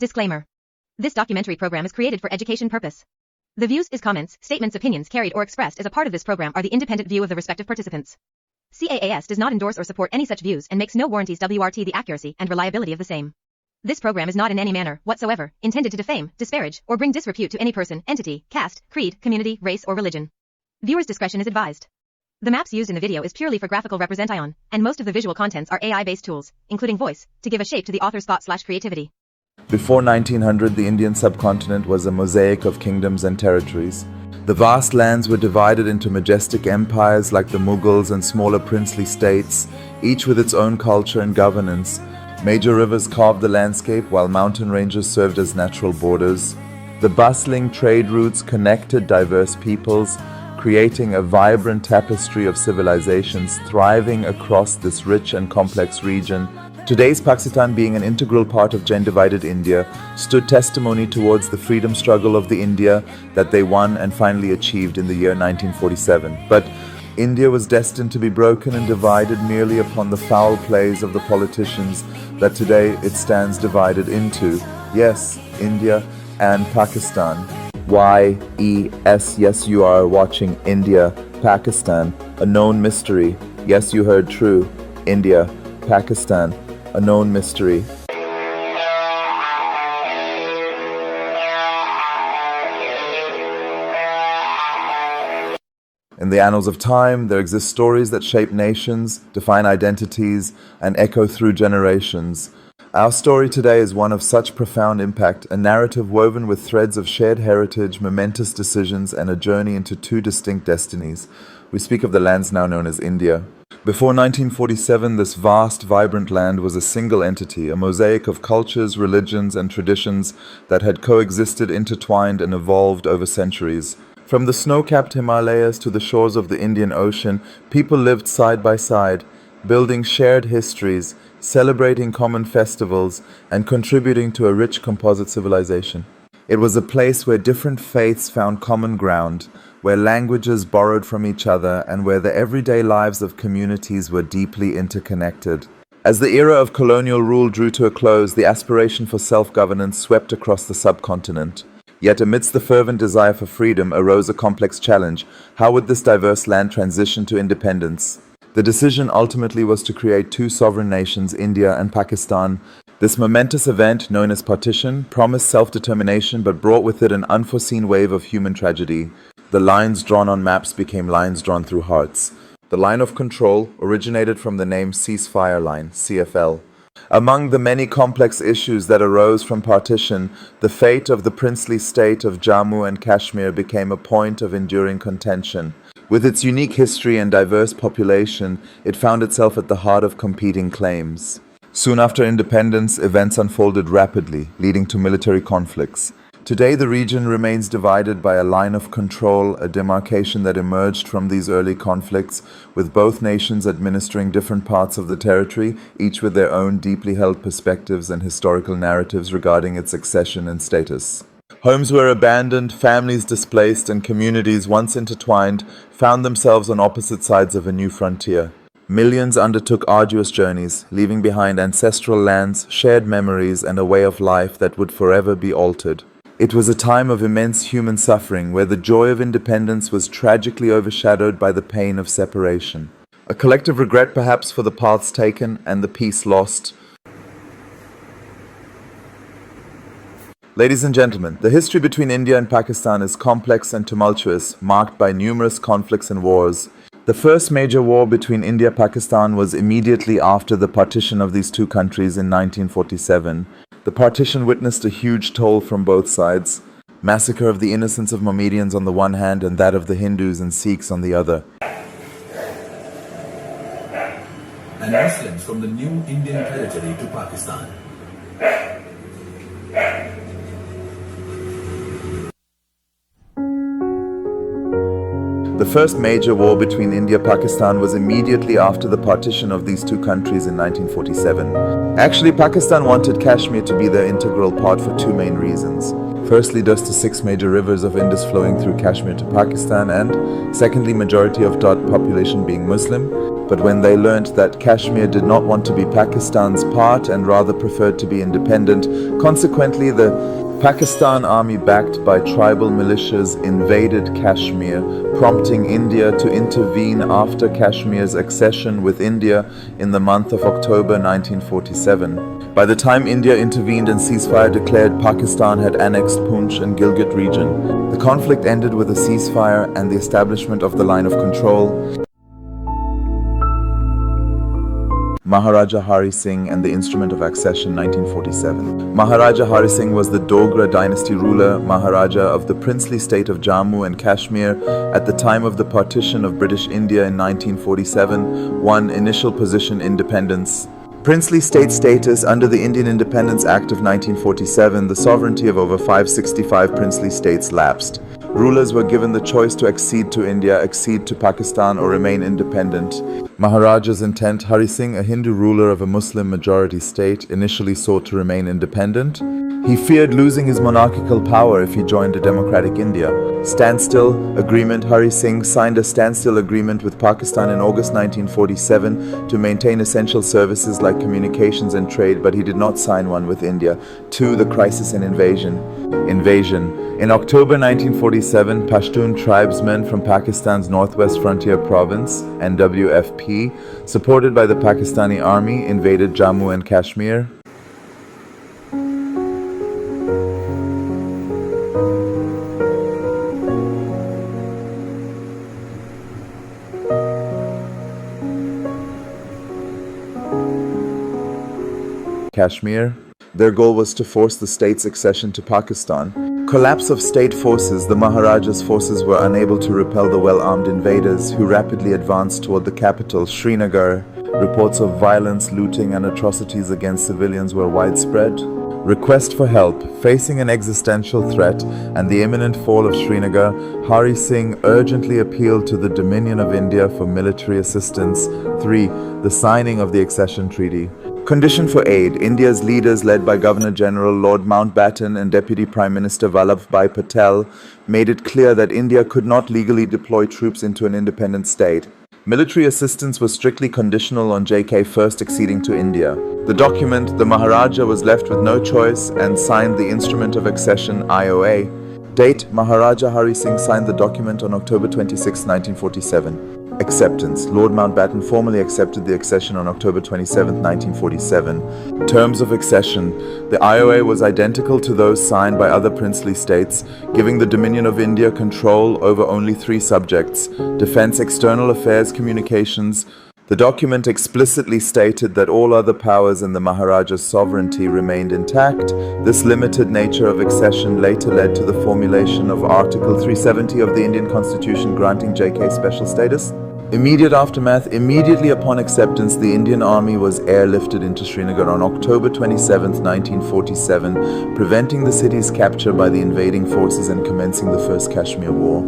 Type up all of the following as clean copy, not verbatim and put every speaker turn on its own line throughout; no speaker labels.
Disclaimer. This documentary program is created for education purpose. The views, comments, statements, opinions carried or expressed as a part of this program are the independent view of the respective participants. CAAS does not endorse or support any such views and makes no warranties WRT the accuracy and reliability of the same. This program is not in any manner, whatsoever, intended to defame, disparage, or bring disrepute to any person, entity, caste, creed, community, race, or religion. Viewers' discretion is advised. The maps used in the video is purely for graphical representation, and most of the visual contents are AI-based tools, including voice, to give a shape to the author's thought/creativity.
Before 1900, the Indian subcontinent was a mosaic of kingdoms and territories. The vast lands were divided into majestic empires like the Mughals and smaller princely states, each with its own culture and governance. Major rivers carved the landscape while mountain ranges served as natural borders. The bustling trade routes connected diverse peoples, creating a vibrant tapestry of civilizations thriving across this rich and complex region. Today's Pakistan, being an integral part of gen-divided India, stood testimony towards the freedom struggle of the India that they won and finally achieved in the year 1947. But India was destined to be broken and divided merely upon the foul plays of the politicians that today it stands divided into. Yes, India and Pakistan. Y-E-S, yes, you are watching India, Pakistan, a known mystery. Yes, you heard true. India, Pakistan, a known mystery. In the annals of time, there exist stories that shape nations, define identities, and echo through generations. Our story today is one of such profound impact, a narrative woven with threads of shared heritage, momentous decisions, and a journey into two distinct destinies. We speak of the lands now known as India. Before 1947, this vast, vibrant land was a single entity, a mosaic of cultures, religions, and traditions that had coexisted, intertwined, and evolved over centuries. From the snow-capped Himalayas to the shores of the Indian Ocean, people lived side by side, building shared histories, celebrating common festivals, and contributing to a rich composite civilization. It was a place where different faiths found common ground, where languages borrowed from each other, and where the everyday lives of communities were deeply interconnected. As the era of colonial rule drew to a close, the aspiration for self-governance swept across the subcontinent. Yet amidst the fervent desire for freedom arose a complex challenge. How would this diverse land transition to independence? The decision ultimately was to create two sovereign nations, India and Pakistan. This momentous event, known as Partition, promised self-determination but brought with it an unforeseen wave of human tragedy. The lines drawn on maps became lines drawn through hearts. The line of control originated from the name Ceasefire Line, CFL. Among the many complex issues that arose from partition, the fate of the princely state of Jammu and Kashmir became a point of enduring contention. With its unique history and diverse population, it found itself at the heart of competing claims. Soon after independence, events unfolded rapidly, leading to military conflicts. Today, the region remains divided by a line of control, a demarcation that emerged from these early conflicts, with both nations administering different parts of the territory, each with their own deeply held perspectives and historical narratives regarding its accession and status. Homes were abandoned, families displaced, and communities once intertwined found themselves on opposite sides of a new frontier. Millions undertook arduous journeys, leaving behind ancestral lands, shared memories, and a way of life that would forever be altered. It was a time of immense human suffering where the joy of independence was tragically overshadowed by the pain of separation. A collective regret perhaps for the paths taken and the peace lost. Ladies and gentlemen, the history between India and Pakistan is complex and tumultuous, marked by numerous conflicts and wars. The first major war between India and Pakistan was immediately after the partition of these two countries in 1947. The partition witnessed a huge toll from both sides. Massacre of the innocents of Mohammedans on the one hand and that of the Hindus and Sikhs on the other.
Announcements from the new Indian territory to Pakistan.
The first major war between India and Pakistan was immediately after the partition of these two countries in 1947. Actually, Pakistan wanted Kashmir to be their integral part for two main reasons. Firstly, due to 6 major rivers of Indus flowing through Kashmir to Pakistan, and secondly, majority of Dot population being Muslim. but when they learnt that Kashmir did not want to be Pakistan's part and rather preferred to be independent, consequently the Pakistan army backed by tribal militias invaded Kashmir, prompting India to intervene after Kashmir's accession with India in the month of October 1947. By the time India intervened and ceasefire declared, Pakistan had annexed Poonch and Gilgit region. The conflict ended with a ceasefire and the establishment of the line of control. Maharaja Hari Singh and the Instrument of Accession 1947. Maharaja Hari Singh was the Dogra dynasty ruler, Maharaja of the princely state of Jammu and Kashmir at the time of the partition of British India in 1947, won initial position independence. Princely state status under the Indian Independence Act of 1947, the sovereignty of over 565 princely states lapsed. Rulers were given the choice to accede to India, accede to Pakistan, or remain independent. Maharaja's intent: Hari Singh, a Hindu ruler of a Muslim majority state, initially sought to remain independent. He feared losing his monarchical power if he joined a democratic India. Standstill agreement: Hari Singh signed a standstill agreement with Pakistan in August 1947 to maintain essential services like communications and trade, but he did not sign one with India. 2. The crisis and invasion. In October 1947, Pashtun tribesmen from Pakistan's Northwest Frontier Province, NWFP, supported by the Pakistani army, invaded Jammu and Kashmir. Their goal was to force the state's accession to Pakistan. Collapse of state forces: the Maharaja's forces were unable to repel the well-armed invaders, who rapidly advanced toward the capital, Srinagar. Reports of violence, looting, and atrocities against civilians were widespread. Request for help: facing an existential threat and the imminent fall of Srinagar, Hari Singh urgently appealed to the Dominion of India for military assistance. 3. The signing of the accession treaty. Condition for aid: India's leaders, led by Governor-General Lord Mountbatten and Deputy Prime Minister Vallabhbhai Patel, made it clear that India could not legally deploy troops into an independent state. Military assistance was strictly conditional on JK first acceding to India. The document: the Maharaja was left with no choice and signed the Instrument of Accession (IOA). Date: Maharaja Hari Singh signed the document on October 26, 1947. Acceptance: Lord Mountbatten formally accepted the accession on October 27, 1947. Terms of accession: the IOA was identical to those signed by other princely states, giving the Dominion of India control over only 3 subjects: defense, external affairs, communications. The document explicitly stated that all other powers in the Maharaja's sovereignty remained intact. This limited nature of accession later led to the formulation of Article 370 of the Indian Constitution, granting JK special status. Immediate aftermath: immediately upon acceptance, the Indian army was airlifted into Srinagar on October 27, 1947, preventing the city's capture by the invading forces and commencing the First Kashmir War.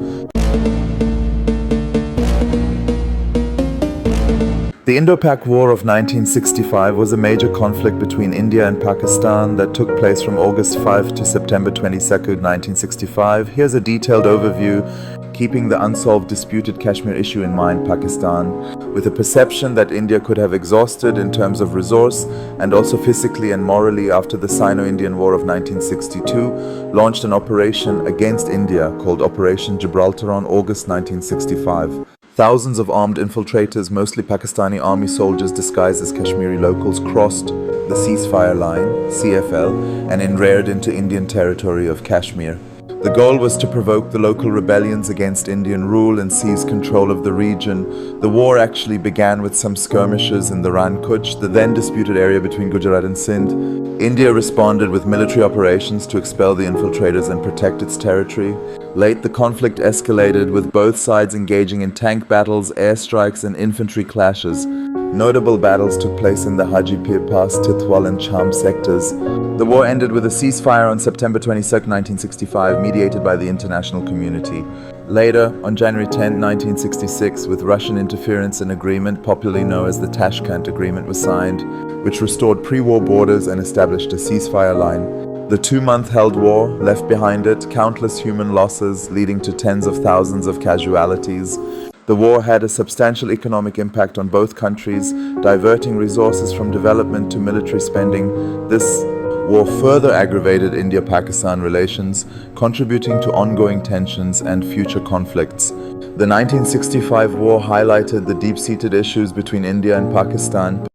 The Indo-Pak War of 1965 was a major conflict between India and Pakistan that took place from August 5 to September 22, 1965. Here's a detailed overview, keeping the unsolved disputed Kashmir issue in mind. Pakistan, with a perception that India could have exhausted in terms of resource and also physically and morally after the Sino-Indian War of 1962, launched an operation against India called Operation Gibraltar on August 1965. Thousands of armed infiltrators, mostly Pakistani army soldiers disguised as Kashmiri locals, crossed the ceasefire line, CFL, and entered into Indian territory of Kashmir. The goal was to provoke the local rebellions against Indian rule and seize control of the region. The war actually began with some skirmishes in the Ran Kutch, the then disputed area between Gujarat and Sindh. India responded with military operations to expel the infiltrators and protect its territory. Late, the conflict escalated, with both sides engaging in tank battles, airstrikes, and infantry clashes. Notable battles took place in the Hajipir Pass, Titwal, and Cham sectors. The war ended with a ceasefire on September 22, 1965, mediated by the international community. Later, on January 10, 1966, with Russian interference, an agreement popularly known as the Tashkent Agreement was signed, which restored pre-war borders and established a ceasefire line. The 2-month held war left behind it countless human losses, leading to tens of thousands of casualties. The war had a substantial economic impact on both countries, diverting resources from development to military spending. This war further aggravated India-Pakistan relations, contributing to ongoing tensions and future conflicts. The 1965 war highlighted the deep-seated issues between India and Pakistan.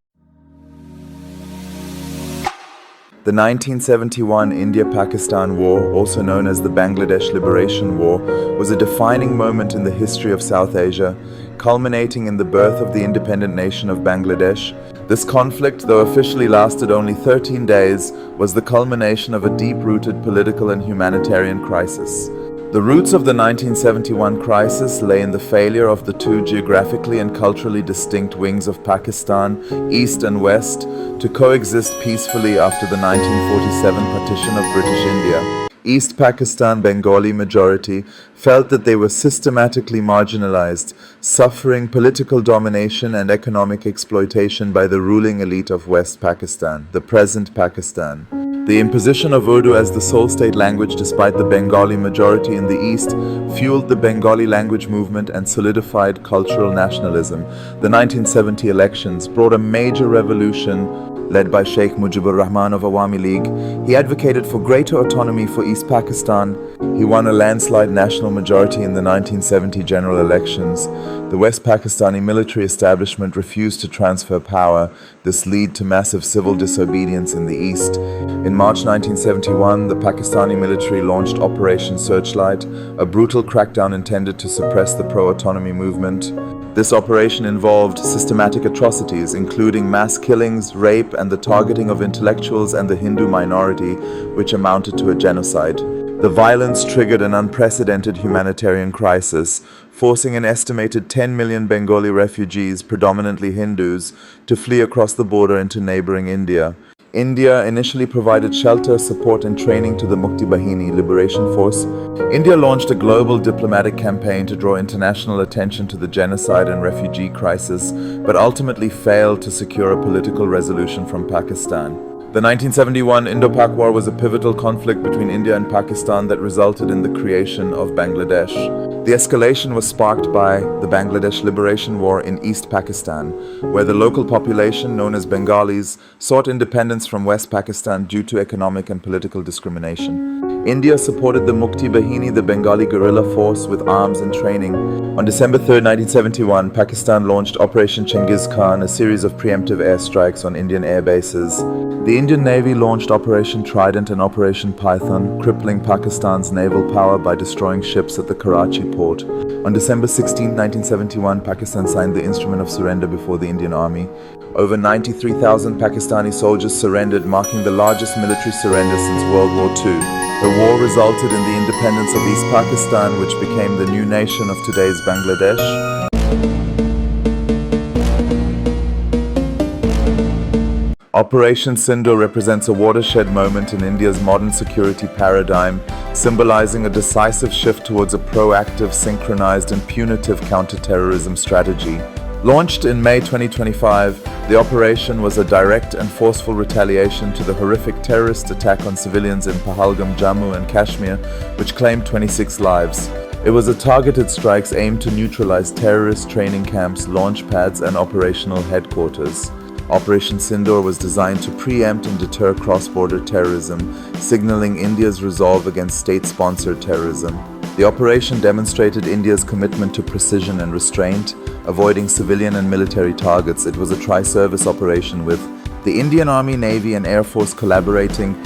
The 1971 India-Pakistan War, also known as the Bangladesh Liberation War, was a defining moment in the history of South Asia, culminating in the birth of the independent nation of Bangladesh. This conflict, though officially lasted only 13 days, was the culmination of a deep-rooted political and humanitarian crisis. The roots of the 1971 crisis lay in the failure of the two geographically and culturally distinct wings of Pakistan, East and West, to coexist peacefully after the 1947 partition of British India. East Pakistan Bengali majority felt that they were systematically marginalized, suffering political domination and economic exploitation by the ruling elite of West Pakistan, the present Pakistan. The imposition of Urdu as the sole state language despite the Bengali majority in the East fueled the Bengali language movement and solidified cultural nationalism. The 1970 elections brought a major revolution led by Sheikh Mujibur Rahman of Awami League. He advocated for greater autonomy for East Pakistan. He won a landslide national majority in the 1970 general elections. The West Pakistani military establishment refused to transfer power. This led to massive civil disobedience in the East. In March 1971, the Pakistani military launched Operation Searchlight, a brutal crackdown intended to suppress the pro-autonomy movement. This operation involved systematic atrocities, including mass killings, rape, and the targeting of intellectuals and the Hindu minority, which amounted to a genocide. The violence triggered an unprecedented humanitarian crisis, forcing an estimated 10 million Bengali refugees, predominantly Hindus, to flee across the border into neighboring India. India initially provided shelter, support and training to the Mukti Bahini Liberation Force. India launched a global diplomatic campaign to draw international attention to the genocide and refugee crisis, but ultimately failed to secure a political resolution from Pakistan. The 1971 Indo-Pak War was a pivotal conflict between India and Pakistan that resulted in the creation of Bangladesh. The escalation was sparked by the Bangladesh Liberation War in East Pakistan, where the local population, known as Bengalis, sought independence from West Pakistan due to economic and political discrimination. India supported the Mukti Bahini, the Bengali guerrilla force, with arms and training. On December 3, 1971, Pakistan launched Operation Chengiz Khan, a series of preemptive airstrikes on Indian air bases. The Indian Navy launched Operation Trident and Operation Python, crippling Pakistan's naval power by destroying ships at the Karachi port. On December 16, 1971, Pakistan signed the Instrument of Surrender before the Indian Army. Over 93,000 Pakistani soldiers surrendered, marking the largest military surrender since World War II. The war resulted in the independence of East Pakistan, which became the new nation of today's Bangladesh. Operation Sindoor represents a watershed moment in India's modern security paradigm, symbolizing a decisive shift towards a proactive, synchronized and punitive counter-terrorism strategy. Launched in May 2025, the operation was a direct and forceful retaliation to the horrific terrorist attack on civilians in Pahalgam, Jammu and Kashmir, which claimed 26 lives. It was a targeted strikes aimed to neutralize terrorist training camps, launch pads and operational headquarters. Operation Sindoor was designed to preempt and deter cross-border terrorism, signaling India's resolve against state-sponsored terrorism. The operation demonstrated India's commitment to precision and restraint, avoiding civilian and military targets. It was a tri-service operation with the Indian Army, Navy and Air Force collaborating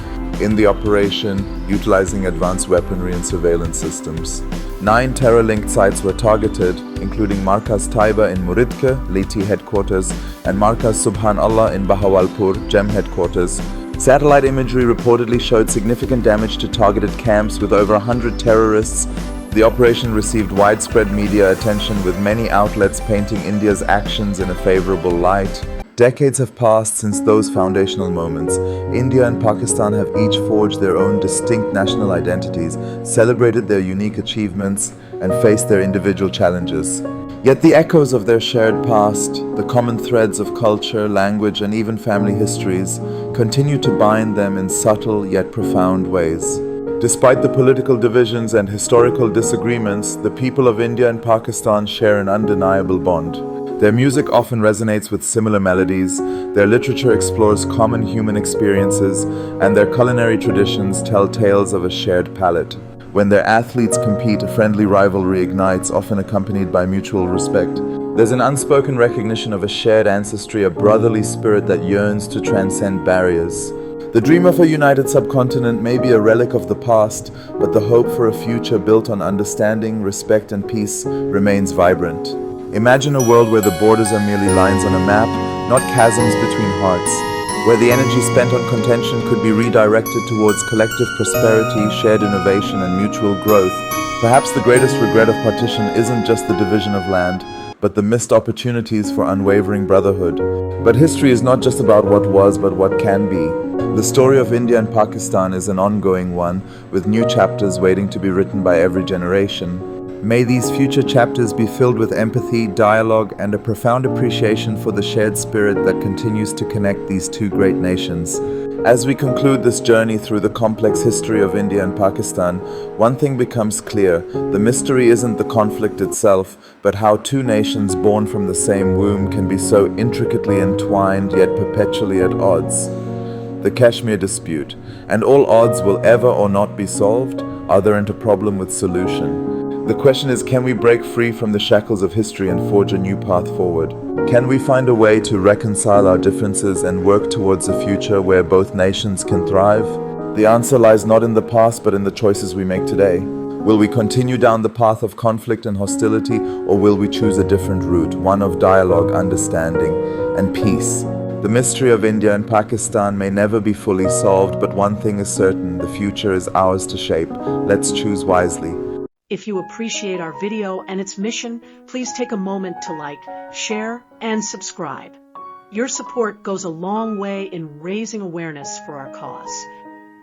in the operation, utilizing advanced weaponry and surveillance systems. 9 terror-linked sites were targeted, including Markaz Taiba in Muridke, Leti headquarters, and Markaz Subhan Allah in Bahawalpur, GEM headquarters. Satellite imagery reportedly showed significant damage to targeted camps with over 100 terrorists. The operation received widespread media attention, with many outlets painting India's actions in a favorable light. Decades have passed since those foundational moments. India and Pakistan have each forged their own distinct national identities, celebrated their unique achievements, and faced their individual challenges. Yet the echoes of their shared past, the common threads of culture, language, and even family histories, continue to bind them in subtle yet profound ways. Despite the political divisions and historical disagreements, the people of India and Pakistan share an undeniable bond. Their music often resonates with similar melodies, their literature explores common human experiences, and their culinary traditions tell tales of a shared palate. When their athletes compete, a friendly rivalry ignites, often accompanied by mutual respect. There's an unspoken recognition of a shared ancestry, a brotherly spirit that yearns to transcend barriers. The dream of a united subcontinent may be a relic of the past, but the hope for a future built on understanding, respect, and peace remains vibrant. Imagine a world where the borders are merely lines on a map, not chasms between hearts, where the energy spent on contention could be redirected towards collective prosperity, shared innovation, and mutual growth. Perhaps the greatest regret of partition isn't just the division of land, but the missed opportunities for unwavering brotherhood. But history is not just about what was, but what can be. The story of India and Pakistan is an ongoing one, with new chapters waiting to be written by every generation. May these future chapters be filled with empathy, dialogue, and a profound appreciation for the shared spirit that continues to connect these two great nations. As we conclude this journey through the complex history of India and Pakistan, one thing becomes clear: the mystery isn't the conflict itself, but how two nations born from the same womb can be so intricately entwined yet perpetually at odds. The Kashmir dispute, and all odds will ever or not be solved? Are there a problem with solution? The question is, can we break free from the shackles of history and forge a new path forward? Can we find a way to reconcile our differences and work towards a future where both nations can thrive? The answer lies not in the past, but in the choices we make today. Will we continue down the path of conflict and hostility, or will we choose a different route, one of dialogue, understanding, and peace? The mystery of India and Pakistan may never be fully solved, but one thing is certain: the future is ours to shape. Let's choose wisely.
If you appreciate our video and its mission, please take a moment to like, share, and subscribe. Your support goes a long way in raising awareness for our cause.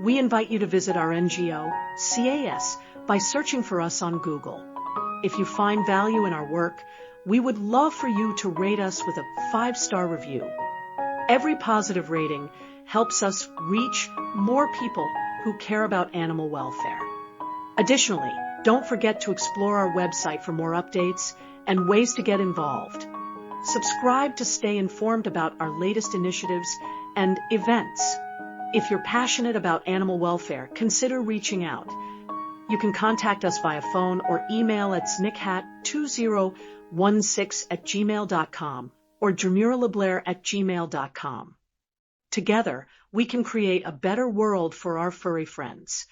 We invite you to visit our NGO, CAS, by searching for us on Google. If you find value in our work, we would love for you to rate us with a 5-star review. Every positive rating helps us reach more people who care about animal welfare. Additionally, don't forget to explore our website for more updates and ways to get involved. Subscribe to stay informed about our latest initiatives and events. If you're passionate about animal welfare, consider reaching out. You can contact us via phone or email at snickhat2016@gmail.com or jemuralablair@gmail.com. Together, we can create a better world for our furry friends.